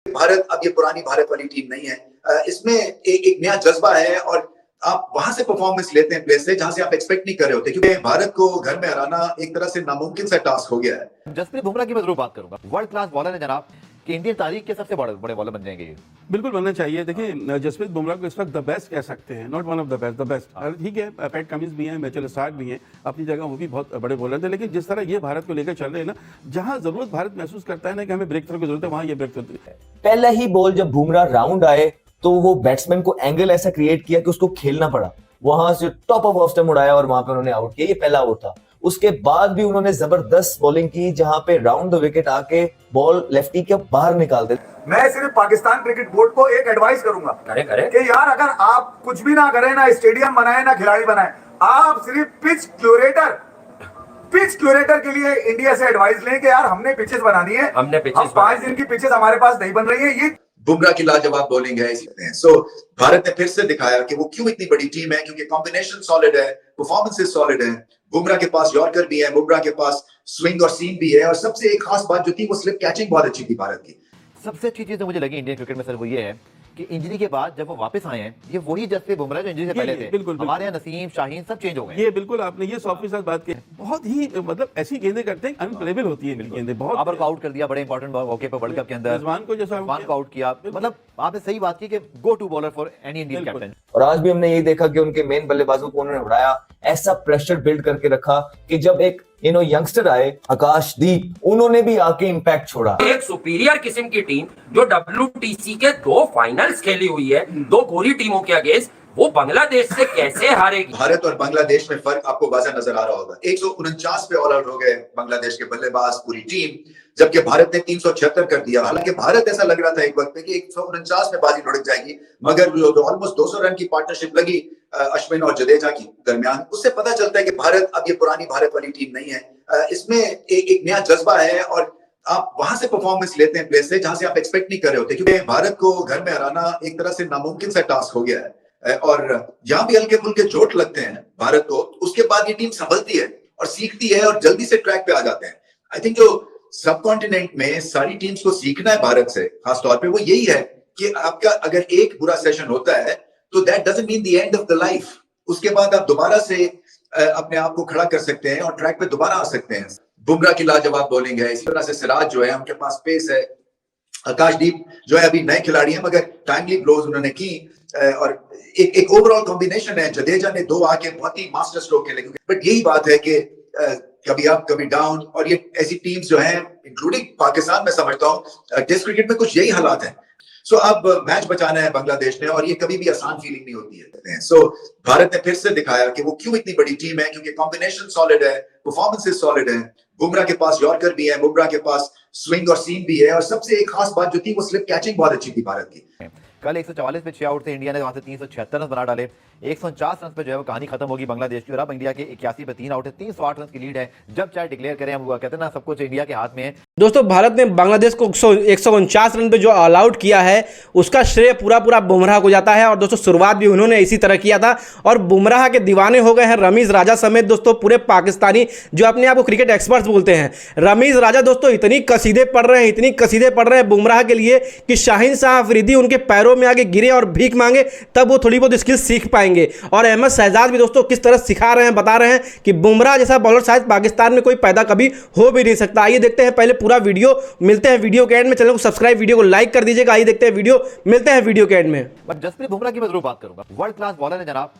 भारत अब ये पुरानी भारत वाली टीम नहीं है। इसमें एक नया जज्बा है और आप वहां से परफॉर्मेंस लेते हैं प्लेस से जहां से आप एक्सपेक्ट नहीं कर रहे होते, क्योंकि भारत को घर में हराना एक तरह से नामुमकिन सा टास्क हो गया है। जसप्रीत बुमराह की मैं जरूर बात करूंगा, वर्ल्ड क्लास बॉलर है जनाब, कि इंडियन तारीख के सबसे बड़े बॉलर बन जाएंगे ये। बिल्कुल बनना चाहिए। देखिए जसप्रीत बुमराह को इस वक्त द बेस्ट कह सकते हैं, not one of the best, the best. ठीक है, पैट कमिंस भी हैं, मिचेल स्टार्क भी हैं, अपनी जगह वो भी बहुत बड़े बॉलर थे, लेकिन जिस तरह ये भारत को लेकर चल रहे हैं ना, जहां जरूरत भारत महसूस करता है ना कि हमें ब्रेक थ्रू की जरूरत है, वहां ये ब्रेक थ्रू है। पहला ही बॉल जब बुमराह राउंड आए तो वो बैट्समैन को एंगल ऐसा क्रिएट किया कि उसको खेलना पड़ा, वहां से टॉप ऑफ ऑफ स्टंप उड़ाया और वहां पे उन्होंने आउट किया। ये पहला ओवर था। उसके बाद भी उन्होंने जबरदस्त बॉलिंग की, जहां पे राउंड द विकेट आके बॉल लेफ्टी के बाहर निकालते। मैं सिर्फ पाकिस्तान क्रिकेट बोर्ड को एक एडवाइस करूंगा करे कि यार अगर आप कुछ भी ना करें, ना स्टेडियम बनाए ना खिलाड़ी बनाए, आप सिर्फ पिच क्यूरेटर के लिए इंडिया से एडवाइस लें कि यार हमने पिचेस बनानी है, हमने पिचेस 5 दिन की पिचेस हमारे पास नहीं बन रही है। ये बुमराह की लाजवाब बॉलिंग है इसमें। सो भारत ने फिर से दिखाया कि वो क्यों इतनी बड़ी टीम है, क्योंकि कॉम्बिनेशन सॉलिड है, परफॉर्मेंसेस सॉलिड है। बुमराह के पास यॉर्कर भी है, बुमराह के पास स्विंग और सीम भी है, और सबसे एक खास बात जो थी वो स्लिप कैचिंग बहुत अच्छी थी भारत की। सबसे अच्छी चीज जो मुझे लगी इंडियन क्रिकेट में सर वो ये है कि इंजरी के बाद जब वो वापस आए हैं, ये वही जसप्रीत बुमराह जो इंजरी से पहले थे। बिल्कुल, हमारे यहाँ नसीम शाहीन सब चेंज हो गए। ये बिल्कुल आपने ये 100% बात की। बहुत ही मतलब ऐसी गेंदें करते हैं, अनप्लेबल होती है गेंदें। बहुत बाबर को आउट कर दिया बड़े इंपॉर्टेंट मौके पर वर्ल्ड कप के अंदर, रिजवान को जैसा आउट किया। मतलब आपने सही बात की कि go to bowler for any Indian captain. और आज भी हमने ये देखा कि उनके मेन बल्लेबाजों को उन्होंने उड़ाया, ऐसा प्रेशर बिल्ड करके रखा कि जब एक यंगस्टर आए आकाशदीप, उन्होंने भी आके इंपैक्ट छोड़ा। एक सुपीरियर किस्म की टीम जो WTC के 2 फाइनल्स खेली हुई है, 2 गोरी टीमों के अगेंस्ट, वो बांग्लादेश से कैसे हारेगी? भारत और बांग्लादेश में फर्क आपको वाज़ह नजर आ रहा होगा। 149 पे ऑल आउट हो गए बांग्लादेश के बल्लेबाज, पूरी टीम, जबकि भारत ने 376 कर दिया। हालांकि भारत ऐसा लग रहा था एक वक्त पे कि 149 में बाजी लुढ़क जाएगी, मगर ऑलमोस्ट 200 रन की पार्टनरशिप लगी अश्विन और जडेजा की दरमियान, उससे पता चलता है कि भारत अब ये पुरानी भारत वाली टीम नहीं है। इसमें एक नया जज्बा है और आप वहां से परफॉर्मेंस लेते हैं प्लेस से जहां से आप एक्सपेक्ट नहीं कर रहे होते, क्योंकि भारत को घर में हराना एक तरह से नामुमकिन सा टास्क हो गया है। और जहां भी हल्के फुल्के चोट लगते हैं भारत को, उसके बाद ये टीम संभलती है और सीखती है और जल्दी से ट्रैक पे आ जाते हैं। आई थिंक जो सब कॉन्टिनेंट में सारी टीम्स को सीखना है भारत से खास तौर पे, वो यही है कि आपका अगर एक बुरा सेशन होता है तो that doesn't mean the end of the life. उसके बाद आप दोबारा से अपने आप को खड़ा कर सकते हैं और ट्रैक पे दोबारा आ सकते हैं। बुमराह की लाजवाब बॉलिंग है, इसी तरह से सिराज जो है, उनके पास पेस है। आकाशदीप जो है अभी नए खिलाड़ी हैं, मगर टाइमली ब्लोज उन्होंने की, और एक ओवरऑल कॉम्बिनेशन है। जडेजा ने 2 आके बहुत ही मास्टर स्ट्रोक खेले, बट यही बात है कि कभी अप कभी डाउन, और ये ऐसी टीम्स जो हैं इंक्लूडिंग पाकिस्तान में समझता हूँ टेस्ट क्रिकेट में कुछ यही हालात हैं। सो अब मैच बचाना है बांग्लादेश ने, और ये कभी भी आसान फीलिंग नहीं होती है। सो भारत ने फिर से दिखाया कि वो क्यों इतनी बड़ी टीम है, क्योंकि कॉम्बिनेशन सॉलिड है, परफॉर्मेंसेस सॉलिड है। बुमराह के पास यॉर्कर भी है, बुमराह के पास स्विंग और सीम भी है, और सबसे एक खास बात जो थी वो स्लिप कैचिंग बहुत अच्छी थी भारत की। कल 144 पे 6 आउट थे इंडिया ने, वहां से 376 रन बना डाले। 149 रन पे जो है वो कहानी खत्म होगी बांग्लादेश की, और अब इंडिया के 81 पे 3 आउट है, 308 रन की लीड है। जब चाहे डिक्लेयर करें, हम कहते हैं ना सब कुछ इंडिया के हाथ में है। दोस्तों भारत ने बांग्लादेश को 149 रन पे जो ऑल आउट किया है, उसका श्रेय पूरा बुमराह को जाता है। और दोस्तों शुरुआत भी उन्होंने इसी तरह किया था, और बुमराह के दीवाने हो गए हैं रमीज राजा समेत दोस्तों पूरे पाकिस्तानी जो अपने आप को क्रिकेट एक्सपर्ट्स बोलते हैं। रमीज राजा दोस्तों इतनी कसीदे पढ़ रहे हैं बुमराह के लिए कि शाहीन शाह अफरीदी उनके पैरों में आगे गिरे और भीख मांगे, तब वो थोड़ी बहुत स्किल सीख पाएंगे। और अहमद शहजाद भी दोस्तों किस तरह सिखा रहे हैं, बता रहे हैं कि बुमराह जैसा बॉलर शायद पाकिस्तान में कोई पैदा कभी हो भी नहीं सकता। आइए देखते हैं पहले पूरा वीडियो, मिलते हैं वीडियो के एंड में। चैनल को सब्सक्राइब, वीडियो को लाइक कर दीजिएगा। आइए देखते हैं वीडियो, मिलते हैं वीडियो के एंड में। बट जसप्रीत बुमराह की मैं जरूर बात करूंगा, वर्ल्ड क्लास बॉलर है जनाब,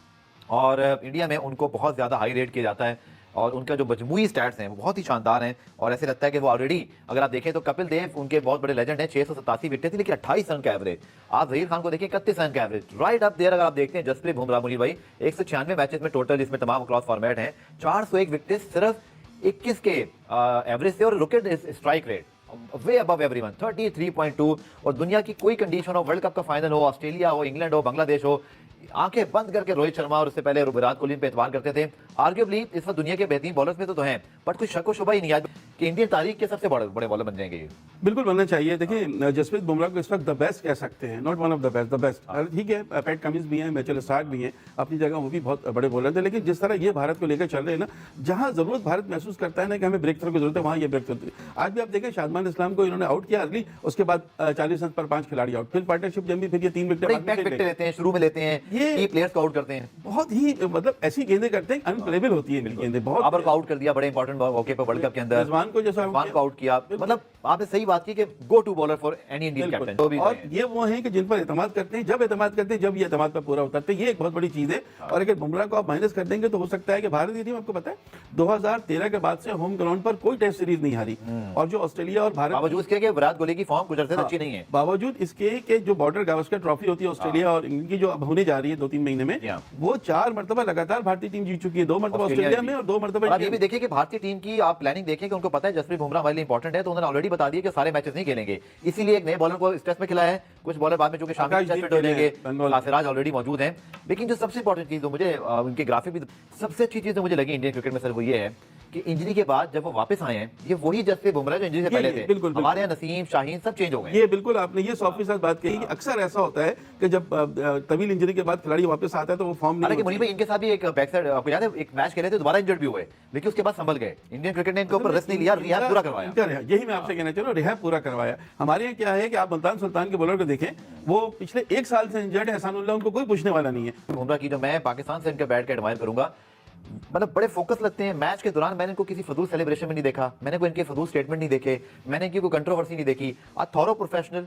और इंडिया में उनको बहुत ज्यादा हाई रेट किया जाता है, और उनका जो मजमूई स्टैट्स हैं वो बहुत ही शानदार हैं। और ऐसे लगता है कि वो ऑलरेडी, अगर आप देखें तो कपिल देव उनके बहुत बड़े लेजेंड हैं, 687 विकेट थी, लेकिन 28 रन का एवरेज। आप जहीर खान को देखिए 31 रन का एवरेज, राइट अप देयर। अगर आप देखते हैं जसप्रीत बुमराह मुनीर भाई 196 मैचेस में टोटल, जिसमें तमाम क्रॉस फॉर्मेट हैं, 401 विकेट सिर्फ 21 के एवरेज से, और विकेट स्ट्राइक रेट वे अबव एवरीवन 33.2। और दुनिया की कोई कंडीशन हो, वर्ल्ड कप का फाइनल हो, ऑस्ट्रेलिया हो, इंग्लैंड हो, बांग्लादेश हो, आंखें बंद करके रोहित शर्मा और उससे पहले विराट कोहली पे एतबार करते थे। आर्ग्यूबली इस वक्त दुनिया के बेहतरीन बॉलर्स में तो हैं, बट कोई शक व शुबा ही नहीं है कि इंडियन तारीख के सबसे बड़े बॉलर बन जाएंगे ये। बिल्कुल बनना चाहिए। देखिए जसप्रीत बुमराह को इस वक्त द बेस्ट कह सकते हैं, not one of the best, the best. ठीक है, पैट कमिंस भी हैं, मिचेल स्टार्क भी हैं, अपनी जगह वो भी बहुत बड़े बॉलर थे, लेकिन जिस तरह ये भारत को लेकर चल रहे हैं ना, जहां जरूरत भारत महसूस करता है ना कि हमें ब्रेक थ्रू की जरूरत है, वहां ये ब्रेक थ्रू। आज भी आप देखें शादमान इस्लाम को इन्होंने आउट किया अर्ली, उसके बाद 40 रन पर 5 खिलाड़ी आउट, फिर पार्टनरशिप जम भी, फिर ये 3 विकेट लेते हैं, शुरू में लेते हैं, ये की प्लेयर्स को आउट करते हैं, बहुत ही मतलब ऐसी गेंदें करते हैं, अनप्लेबल होती है इनकी गेंदें। बहुत बाबर को आउट कर दिया बड़े इंपॉर्टेंट मौके पर वर्ल्ड कप के अंदर, रिजवान को जैसा रिजवान को आउट किया। मतलब आपने सही बात की कि go to bowler for any Indian captain. जो भी और ये वो हैं कि जिन पर एतमाद करते हैं, जब एतमाद करते हैं, जब ये एतमाद पर पूरा उतरते हैं, ये एक बहुत बड़ी चीज है। और अगर बुमराह को आप माइनस कर देंगे तो हो सकता है कि भारत की टीम, आपको पता है 2013 के बाद से होम ग्राउंड पर कोई टेस्ट सीरीज नहीं हारी, और जो ऑस्ट्रेलिया और भारत, बावजूद इसके कि विराट कोहली की फॉर्म कुछ अर्से से अच्छी नहीं है, बावजूद इसके कि जो बॉर्डर गावस्कर ट्रॉफी होती है ऑस्ट्रेलिया और इंग्लैंड की, जो अब होने जा रही है 2-3 महीने में, वो 4 मरतबा लगातार भारतीय टीम जीत चुकी है, 2 मरतबा ऑस्ट्रेलिया में और 2 मरतबा। अब ये भी देखिए कि भारतीय टीम की आप प्लानिंग देखिए कि उनको पता है जसप्रीत बुमराह हमारे लिए इंपॉर्टेंट है, तो उन्होंने ऑलरेडी बता दिया कि सारे मैचेस नहीं खेलेंगे, इसीलिए एक नए बॉलर को इस टेस्ट में खिलाया है। कुछ बॉलर बाद में जो कि शामिल हो जाएंगे, सिराज ऑलरेडी मौजूद हैं। लेकिन जो सबसे इंपॉर्टेंट चीज जो मुझे उनके ग्राफिक भी सबसे अच्छी चीज जो मुझे लगी इंडियन क्रिकेट में सर, वो ये है कि इंजरी के बाद जब वो वापस आए हैं, ये वही जसप्रीत बुमराह जो इंजरी से पहले थे। बिल्कुल, हमारे यहाँ नसीम, शाहीन सब चेंज हो गए। ये बिल्कुल आपने ये सॉफ्ट के साथ बात कही कि अक्सर ऐसा होता है कि जब तवील इंजरी के बाद खिलाड़ी वापस आता है तो वो फॉर्म नहीं हालांकि मुनीर भाई इनके साथ भी एक बैक साइड, आपको याद है एक मैच खेले थे, दोबारा इंजर्ड भी हुए, लेकिन उसके बाद संभल गए। इंडियन क्रिकेट ने इनके ऊपर रेस्ट नहीं लिया, रिहैब पूरा करवाया। यही मैं आपसे कहना चाह रहा हूँ, रिहैब पूरा करवाया। हमारे यहाँ क्या है कि आप मुल्तान सुल्तान के बॉलर को देखें, वो पिछले 1 साल से इंजर्ड है, एहसानुल्लाह उनको कोई पूछने वाला नहीं है। बुमराह की जो मैं पाकिस्तान से इनका बैट के एडमायर करूंगा, मतलब बड़े फोकस लगते हैं मैच के दौरान। मैंने इनको किसी फजूल सेलिब्रेशन में नहीं देखा, मैंने कोई इनके फजूल स्टेटमेंट नहीं देखे, मैंने इनकी कोई कंट्रोवर्सी नहीं देखी। थॉरो प्रोफेशनल,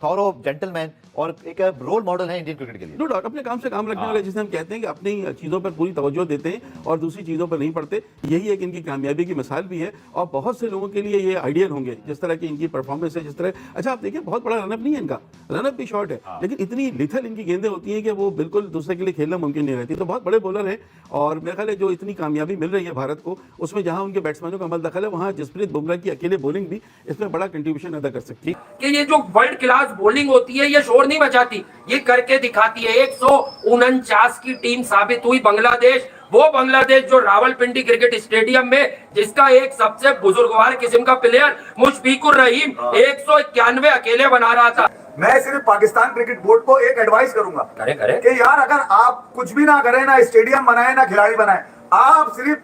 थॉरो जेंटलमैन और एक रोल मॉडल है इंडियन क्रिकेट के लिए। नो डाउट, अपने काम से काम रखने वाले, जिसे हम कहते हैं कि अपनी चीजों पर पूरी तवज्जो देते हैं और दूसरी चीजों पर नहीं पड़ते, यही एक इनकी कामयाबी की मिसाल भी है। और बहुत से लोगों के लिए ये आइडियल होंगे, जिस तरह की इनकी परफॉर्मेंस है, जिस तरह। अच्छा आप देखिए, बहुत बड़ा रनअप नहीं है इनका, रनअप भी शॉर्ट है, लेकिन इतनी लिथल इनकी गेंदें होती हैं कि वो बिल्कुल दूसरे के लिए खेलना मुमकिन नहीं रहती। तो बहुत बड़े बॉलर है, और मेरे ख्याल है जो इतनी कामयाबी मिल रही है भारत को, उसमें जहां उनके बैट्समैनों का अमल दखल है, वहां जसप्रीत बुमराह की अकेले बॉलिंग भी इसमें बड़ा कंट्रीब्यूशन अदा कर सकती है। कि ये जो वर्ल्ड क्लास बॉलिंग होती है, ये शोर नहीं मचाती, ये करके दिखाती है। 149 की टीम साबित हुई बांग्लादेश, वो बांग्लादेश जो रावलपिंडी क्रिकेट स्टेडियम में, जिसका एक सबसे बुजुर्गवार किस्म का प्लेयर मुशफिकुर रहीम 191 अकेले बना रहा था। मैं सिर्फ पाकिस्तान क्रिकेट बोर्ड को एक एडवाइस करूंगा करे कि यार अगर आप कुछ भी ना करें, ना स्टेडियम बनाए ना खिलाड़ी बनाए, आप सिर्फ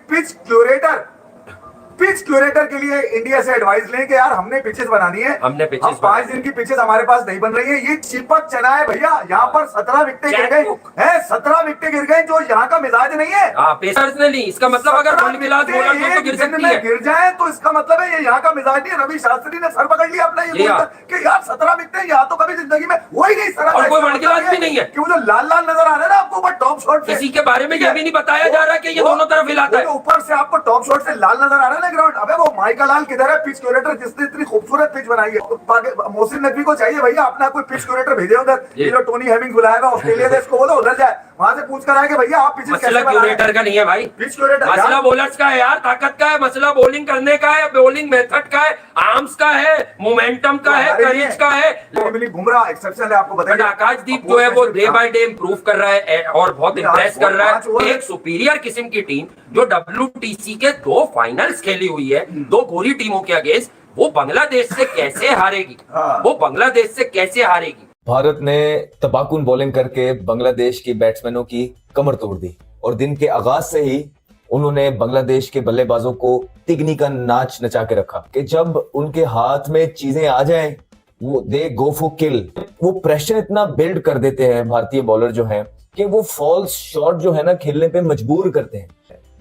पिच क्यूरेटर के लिए इंडिया से एडवाइस लें कि यार हमने पिचेस बनानी है, हमने पिचेस हम 5 दिन की पिचेस हमारे पास नहीं बन रही है। ये चिपक चना है भैया, यहाँ पर 17 विकेटें गिर गई हैं, 17 विकेटें गिर गई, जो यहाँ का मिजाज नहीं है। पेसर्स ने ली, इसका मतलब अगर वर्ल्ड क्लास बॉलर तो गिर सकती है, गिर जाए तो इसका मतलब है ये यहाँ का मिजाज नहीं है। रवि शास्त्री ने सर पकड़ लिया अपना, ये कि यार 17 विकेटें यहाँ तो कभी जिंदगी में वही नहीं, और कोई वर्ल्ड क्लास भी नहीं है। कि वो जो लाल लाल नजर आ रहा है ना आपको ऊपर टॉप शॉट, किसी के बारे में यह भी नहीं बताया जा रहा कि ये दोनों तरफ हिलाता है। ऊपर से आपको टॉप शॉट से लाल नजर आ रहा है ना ग्राउंड। अबे वो माइकल लाल किधर है, पिच क्यूरेटर जिसने इतनी खूबसूरत पिच बनाई है? मोहसिन नकवी को चाहिए भैया अपना कोई पिच क्यूरेटर भेजे उधर, ये जो टोनी हेमिंग बुलाएगा ऑस्ट्रेलिया से, इसको बोलो उधर जाए, वहां से पूछ कर आए कि भैया आप पिच मसला क्यूरेटर का नहीं है भाई, पिच क्यूरेटर मसला बॉलर्स का है यार, ताकत का है, मसला बॉलिंग करने का है, बॉलिंग मेथड का है, आर्म्स का है, मोमेंटम का है, करेज का है। बुमराह एक्सेप्शनल है, आपको बताइए। आकाशदीप जो है वो डे बाय डे इंप्रूव कर रहा है और बहुत इंप्रेस कर रहा है। एक सुपीरियर किस्म की टीम जो WTC के 2 फाइनल्स खेली हुई है, 2 गोरी टीमों के अगेंस्ट, वो बांग्लादेश से कैसे हारेगी? वो बांग्लादेश से कैसे हारेगी? भारत ने तबाकुन बॉलिंग करके बांग्लादेश की बैट्समैनों की कमर तोड़ दी, और दिन के आगाज से ही उन्होंने बांग्लादेश के बल्लेबाजों को तिगनी का नाच नचा के रखा कि जब उनके हाथ में चीजें आ जाएं, वो दे गो फॉर किल। वो प्रेशर इतना बिल्ड कर देते हैं भारतीय बॉलर जो हैं कि वो फॉल्स शॉट जो है ना खेलने पे मजबूर करते हैं।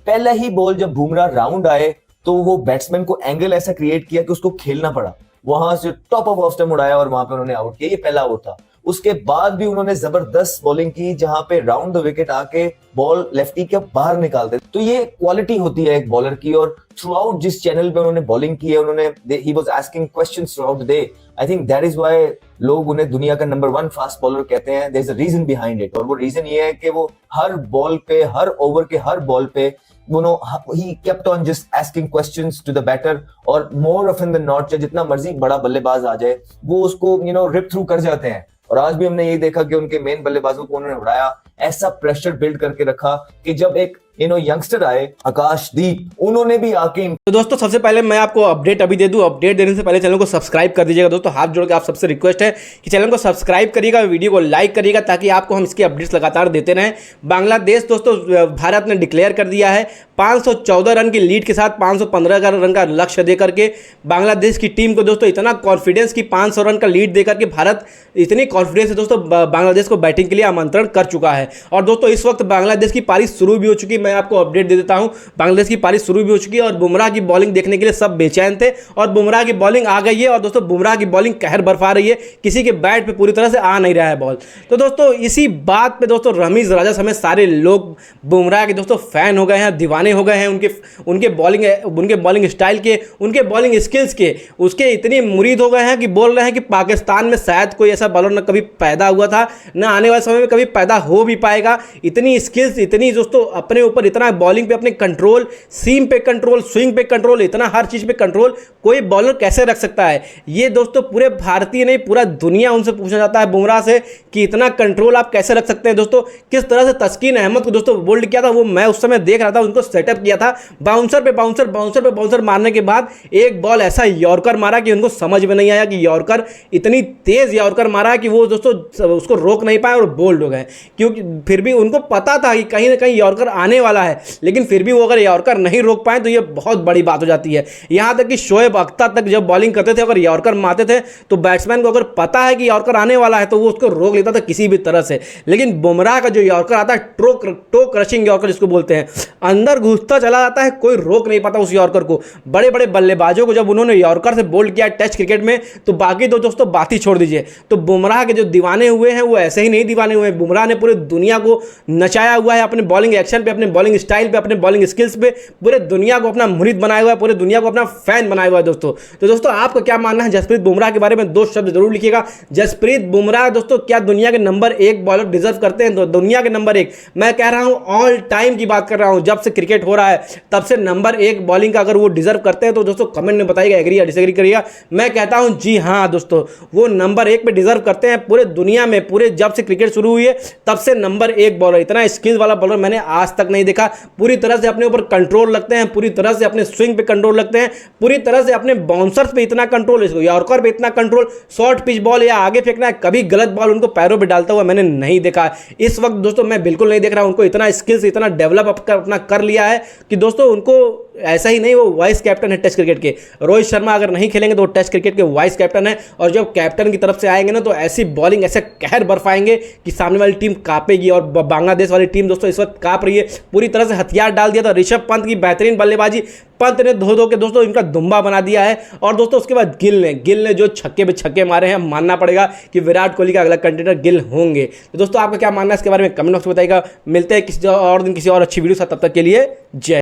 पहला ही बॉल जब बुमराह राउंड आए तो वो बैट्समैन को एंगल ऐसा क्रिएट किया कि उसको खेलना पड़ा, वहां से टॉप ऑफ ऑफ स्टंप उड़ाया और वहां पे उन्होंने आउट किया। ये पहला ओवर था। उसके बाद भी उन्होंने जबरदस्त बॉलिंग की, जहां पे राउंड द विकेट आके बॉल लेफ्टी के बाहर निकालते। तो ये क्वालिटी होती है एक बॉलर की, और थ्रू आउट जिस चैनल पे उन्होंने बॉलिंग की है, उन्होंने he was asking questions through out the day. I think that is why लोग उन्हें दुनिया का नंबर 1 फास्ट बॉलर कहते हैं। There is a reason behind it, और वो रीजन ये है कि वो हर बॉल पे, हर ओवर के हर बॉल पे he kept on just asking questions to the batter, और more often than not जितना मर्जी बड़ा बल्लेबाज आ जाए वो उसको रिप थ्रू कर जाते हैं। और आज भी हमने यही देखा कि उनके मेन बल्लेबाजों को उन्होंने उड़ाया, ऐसा प्रेशर बिल्ड करके रखा कि जब एक यंगस्टर आए आकाशदीप, उन्होंने भी आके तो दोस्तों सबसे पहले मैं आपको अपडेट अभी दे दूं। अपडेट देने से पहले चैनल को सब्सक्राइब कर दीजिएगा दोस्तों। हाथ जोड़ के आप सबसे रिक्वेस्ट है कि चैनल को सब्सक्राइब करिएगा, वीडियो को लाइक करिएगा, ताकि आपको हम इसकी अपडेट्स लगातार देते रहें। बांग्लादेश दोस्तों, भारत ने डिक्लेयर कर दिया है 514 रन की लीड के साथ 515 रन का लक्ष्य दे करके बांग्लादेश की टीम को दोस्तों इतना कॉन्फिडेंस की 500 रन का लीड दे करके भारत इतनी कॉन्फिडेंस से दोस्तों बांग्लादेश को बैटिंग के लिए आमंत्रण कर चुका है। और दोस्तों इस वक्त बांग्लादेश की पारी शुरू भी हो चुकी है। मैं आपको अपडेट दे देता हूं, बांग्लादेश की पारी शुरू भी हो चुकी है और बुमराह की बॉलिंग देखने के लिए सब बेचैन थे और बुमराह की बॉलिंग आ गई है। और दोस्तों बुमराह की बॉलिंग कहर बरफा रही है, किसी के बैट पे पूरी तरह से आ नहीं रहा है बॉल। तो दोस्तों इसी बात पे दोस्तों रमीज राजा समेत सारे लोग बुमराह के दोस्तों फैन हो गए हैं, दीवाने हो गए हैं उनके बॉलिंग स्टाइल के, उनके बॉलिंग स्किल्स के, उसके इतनी मुरीद हो गए हैं कि बोल रहे हैं कि पाकिस्तान में शायद कोई ऐसा बॉलर न कभी पैदा हुआ था, न आने वाले समय में कभी पैदा हो भी पाएगा। इतनी स्किल्स, इतनी दोस्तों अपने ऊपर इतना बॉलिंग पे अपने कंट्रोल, सीम पे कंट्रोल, स्विंग पे कंट्रोल, इतना हर चीज पे कंट्रोल कोई बॉलर कैसे रख सकता है। ये दोस्तों पूरे भारतीय नहीं, पूरा दुनिया उनसे पूछना चाहता है बुमराह से कि इतना कंट्रोल आप कैसे रख सकते हैं। दोस्तों किस तरह से तस्कीन अहमद को दोस्तों बोल्ड किया था, वो मैं उस समय देख रहा था, उनको सेटअप किया था, बाउंसर पे बाउंसर मारने के बाद एक बॉल ऐसा यॉर्कर मारा कि उनको समझ में नहीं आया कि यॉर्कर, इतनी तेज यॉर्कर मारा कि वो दोस्तों उसको रोक नहीं पाए और बोल्ड हो गए। क्योंकि फिर भी उनको पता था कि कहीं ना कहीं यॉर्कर आने वाला है, लेकिन फिर भी वो अगर यॉर्कर नहीं रोक पाए तो ये बहुत बड़ी बात हो जाती है। यहां तक कि शोएब अख्तर तक जब बॉलिंग करते थे, अगर यॉर्कर मारते थे तो बैट्समैन को अगर पता है कि यॉर्कर आने वाला है तो वो उसको रोक लेता था किसी भी तरह से। लेकिन बुमराह का जो यॉर्कर आता है, टो क्रशिंग यॉर्कर जिसको बोलते हैं, अंदर घुसता चला जाता है, कोई रोक नहीं पाता उस यॉर्कर को। बड़े बड़े बल्लेबाजों को जब उन्होंने यॉर्कर से बोल्ड किया टेस्ट क्रिकेट में, तो बाकी तो दोस्तों बात ही छोड़ दीजिए। तो बुमराह के जो दीवाने हुए हैं वो ऐसे ही नहीं दीवाने हुए हैं, बुमराह ने पूरी दुनिया को नचाया हुआ है अपने बॉलिंग एक्शन पे, अपने बॉलिंग स्टाइल पे, अपने बॉलिंग स्किल्स पे, पूरे दुनिया को अपना मुरीद बनाया हुआ है, पूरे दुनिया को अपना फैन बनाया हुआ है दोस्तों। तो दोस्तों आपका क्या मानना है जसप्रीत बुमराह के बारे में? दो शब्द जरूर लिखिएगा। जसप्रीत बुमराह दोस्तों क्या दुनिया के नंबर 1 बॉलर डिजर्व करते हैं? दुनिया के नंबर 1, मैं कह रहा हूं ऑल टाइम की बात कर रहा हूं, जब से क्रिकेट हो रहा है तब से नंबर 1 बॉलिंग का अगर वो डिजर्व करते हैं तो दोस्तों कमेंट में बताइएगा, एग्री या डिसएग्री करिएगा। मैं कहता हूं जी हां दोस्तों, वो नंबर 1 पे डिजर्व करते हैं। पूरे दुनिया में, पूरे जब से क्रिकेट शुरू हुई है तब से नंबर 1 बॉलर, इतना स्किल वाला बॉलर मैंने आज तक नहीं देखा। पूरी तरह से अपने ऊपर कंट्रोल रखते हैं, पूरी तरह से अपने स्विंग पे कंट्रोल रखते हैं, पूरी तरह से अपने बाउंसर्स पे इतना कंट्रोल, यॉर्कर पे इतना कंट्रोल, शॉर्ट पिच बॉल या आगे फेंकना है, कभी गलत बॉल उनको पैरों पे डालता हुआ मैंने नहीं देखा। इस वक्त दोस्तों मैं बिल्कुल नहीं देख रहा, उनको इतना स्किल्स, इतना डेवलप अपना कर लिया है कि दोस्तों उनको ऐसा ही नहीं, वो वाइस कैप्टन है टेस्ट क्रिकेट के। रोहित शर्मा अगर नहीं खेलेंगे तो वो टेस्ट क्रिकेट के वाइस कैप्टन है, और जब कैप्टन की तरफ से आएंगे ना तो ऐसी बॉलिंग, ऐसे कहर बरफाएंगे कि सामने वाली टीम कांपेगी। और बांग्लादेश वाली टीम दोस्तों इस वक्त कांप रही है, पूरी तरह से हथियार डाल दिया था। ऋषभ पंत की बेहतरीन बल्लेबाजी, पंत ने धो के दोस्तों इनका दुम्बा बना दिया है। और दोस्तों उसके बाद गिल ने जो छक्के पे छक्के मारे हैं, मानना पड़ेगा कि विराट कोहली का अगला कंटेंडर गिल होंगे। तो दोस्तों आपका क्या मानना है इसके बारे में कमेंट बॉक्स में बताइएगा। मिलते हैं किसी और दिन किसी और अच्छी वीडियो साथ, तब तक के लिए जय।